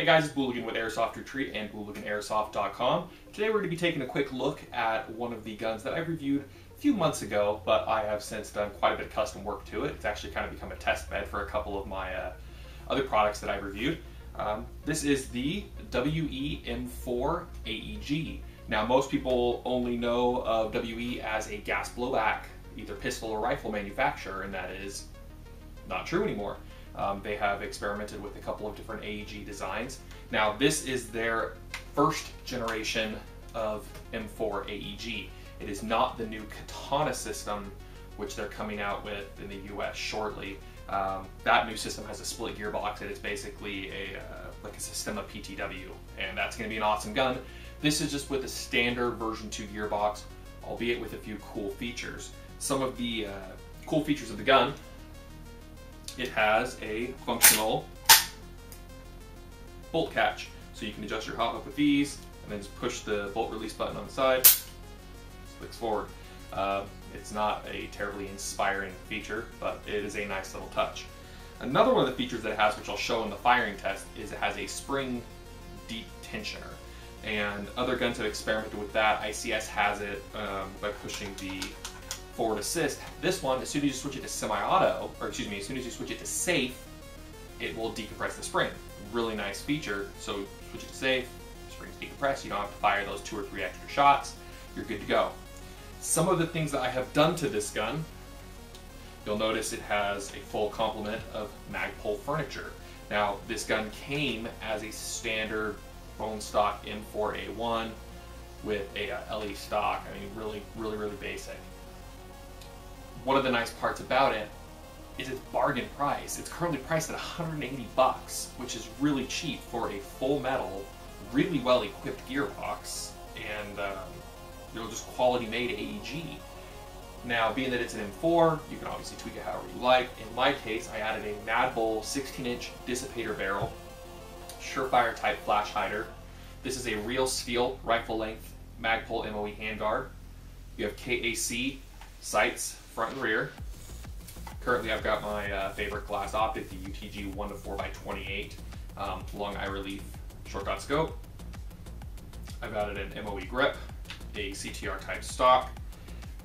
Hey guys, it's Booligan with Airsoft Retreat and BooliganAirsoft.com. Today we're going to be taking a quick look at one of the guns that I reviewed a few months ago, but I have since done quite a bit of custom work to it. It's actually kind of become a test bed for a couple of my other products that I've reviewed. This is the WE M4 AEG. Now most people only know of WE as a gas blowback, either pistol or rifle manufacturer, and that is not true anymore. They have experimented with a couple of different AEG designs. Now this is their first generation of M4 AEG. It is not the new Katana system which they're coming out with in the US shortly. That new system has a split gearbox and it's basically like a system of PTW, and that's going to be an awesome gun. This is just with a standard version 2 gearbox, albeit with a few cool features. Some of the cool features of the gun: it has a functional bolt catch, so you can adjust your hot hook with these, and then just push the bolt release button on the side, clicks forward. It's not a terribly inspiring feature, but it is a nice little touch. Another one of the features that it has, which I'll show in the firing test, is it has a spring deep tensioner. And other guns have experimented with that. ICS has it by pushing the forward assist. This one, as soon as you switch it to semi-auto, or excuse me, as soon as you switch it to safe, it will decompress the spring. Really nice feature. So switch it to safe, spring's decompressed, you don't have to fire those 2 or 3 extra shots, you're good to go. Some of the things that I have done to this gun: you'll notice it has a full complement of Magpul furniture. Now this gun came as a standard bone stock M4A1 with a LE stock. I mean, really basic. One of the nice parts about it is its bargain price. It's currently priced at 180 bucks, which is really cheap for a full metal, really well equipped gearbox, and just quality made AEG. Now, being that it's an M4, you can obviously tweak it however you like. In my case, I added a Mad Bull 16-inch dissipator barrel, Surefire type flash hider. This is a real steel rifle length Magpul MOE handguard. You have KAC sights front and rear. Currently I've got my favorite glass optic, the UTG 1-4x28 long eye relief short dot scope. I've added an MOE grip, a CTR type stock,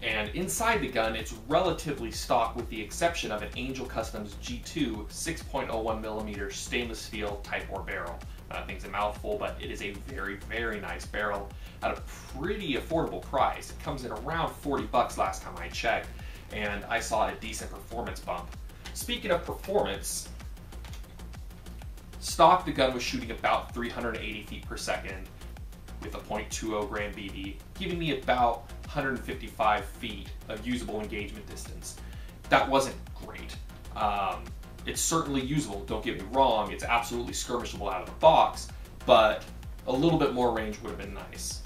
and inside the gun it's relatively stock with the exception of an Angel Customs G2 6.01mm stainless steel Tightbore barrel. That thing's a mouthful, but it is a very nice barrel at a pretty affordable price. It comes in around 40 bucks last time I checked, and I saw a decent performance bump. Speaking of performance, stock the gun was shooting about 380 feet per second with a .20 gram BB, giving me about 155 feet of usable engagement distance. That wasn't great. It's certainly usable, don't get me wrong, it's absolutely skirmishable out of the box, but a little bit more range would have been nice.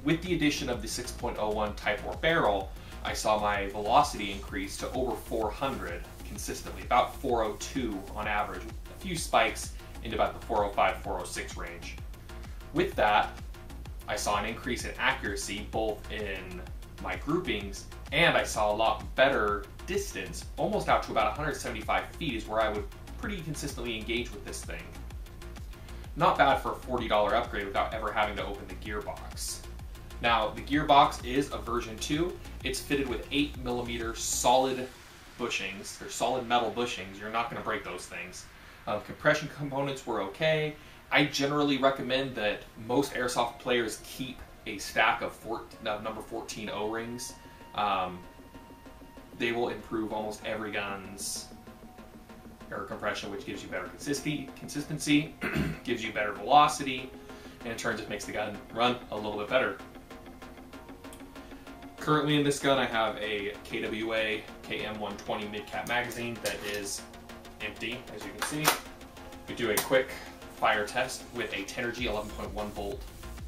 With the addition of the 6.01 Tightbore barrel, I saw my velocity increase to over 400 consistently, about 402 on average, with a few spikes into about the 405, 406 range. With that, I saw an increase in accuracy both in my groupings, and I saw a lot better distance, almost out to about 175 feet is where I would pretty consistently engage with this thing. Not bad for a $40 upgrade without ever having to open the gearbox. Now, the gearbox is a version 2. It's fitted with 8mm solid bushings. They're solid metal bushings. You're not going to break those things. Compression components were okay. I generally recommend that most airsoft players keep a stack of number 14 O-rings. They will improve almost every gun's air compression, which gives you better consistency, gives you better velocity, and in turn just makes the gun run a little bit better. Currently in this gun I have a KWA KM120 mid-cap magazine that is empty, as you can see. We do a quick fire test with a Tenergy 11.1 volt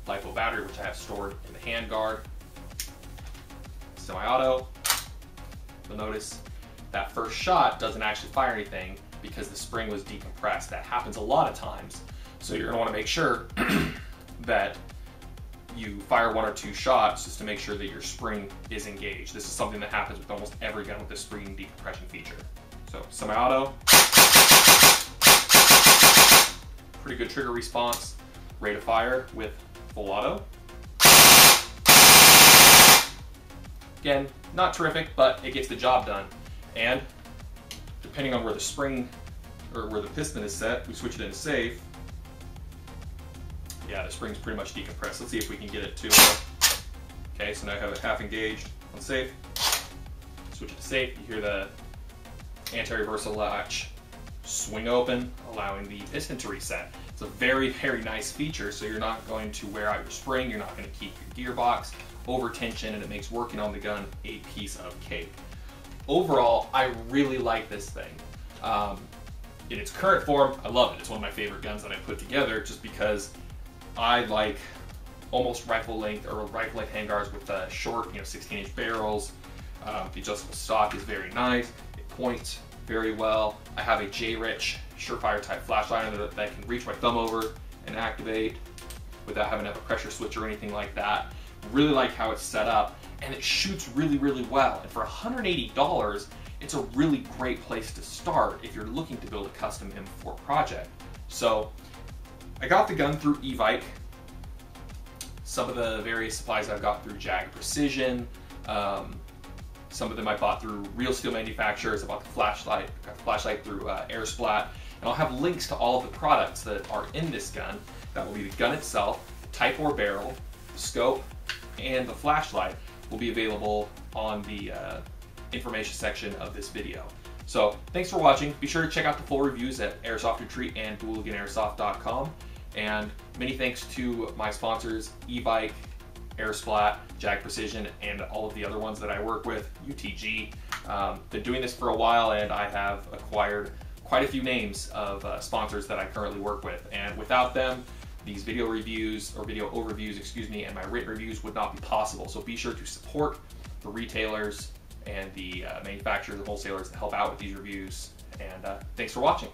LiPo battery, which I have stored in the handguard. Semi-auto. You'll notice that first shot doesn't actually fire anything because the spring was decompressed. That happens a lot of times. So you're going to want to make sure that you fire 1 or 2 shots just to make sure that your spring is engaged. This is something that happens with almost every gun with the spring decompression feature. So semi-auto. pretty good trigger response, rate of fire with full auto. Again, not terrific, but it gets the job done. And depending on where the spring or where the piston is set, we switch it into safe. Yeah, the spring's pretty much decompressed. Let's see if we can get it to, okay, so now I have it half engaged on safe. Switch it to safe, you hear the anti-reversal latch swing open, allowing the piston to reset. It's a very, very nice feature, so you're not going to wear out your spring, you're not going to keep your gearbox over tension, and it makes working on the gun a piece of cake. Overall, I really like this thing. In its current form, I love it. It's one of my favorite guns that I put together just because I like almost rifle length or rifle length handguards with short, 16-inch barrels. The adjustable stock is very nice. It points very well. I have a J-Rich Surefire type flashlight that I can reach my thumb over and activate without having to have a pressure switch or anything like that. Really like how it's set up, and it shoots really, really well. And for $180, it's a really great place to start if you're looking to build a custom M4 project. So I got the gun through Evike. Some of the various supplies I've got through Jag Precision. Some of them I bought through real steel manufacturers. I bought the flashlight, got the flashlight through Airsplat. And I'll have links to all of the products that are in this gun. That will be the gun itself, the Tightbore Barrel, the scope, and the flashlight will be available on the information section of this video. So thanks for watching. Be sure to check out the full reviews at Airsoft Retreat and BooliganAirsoft.com. And many thanks to my sponsors, Evike, Airsplat, Jag Precision, and all of the other ones that I work with, UTG. Been doing this for a while, and I have acquired quite a few names of sponsors that I currently work with. And without them, these video reviews, or video overviews, excuse me, and my written reviews would not be possible. So be sure to support the retailers and the manufacturers and wholesalers that help out with these reviews. And thanks for watching.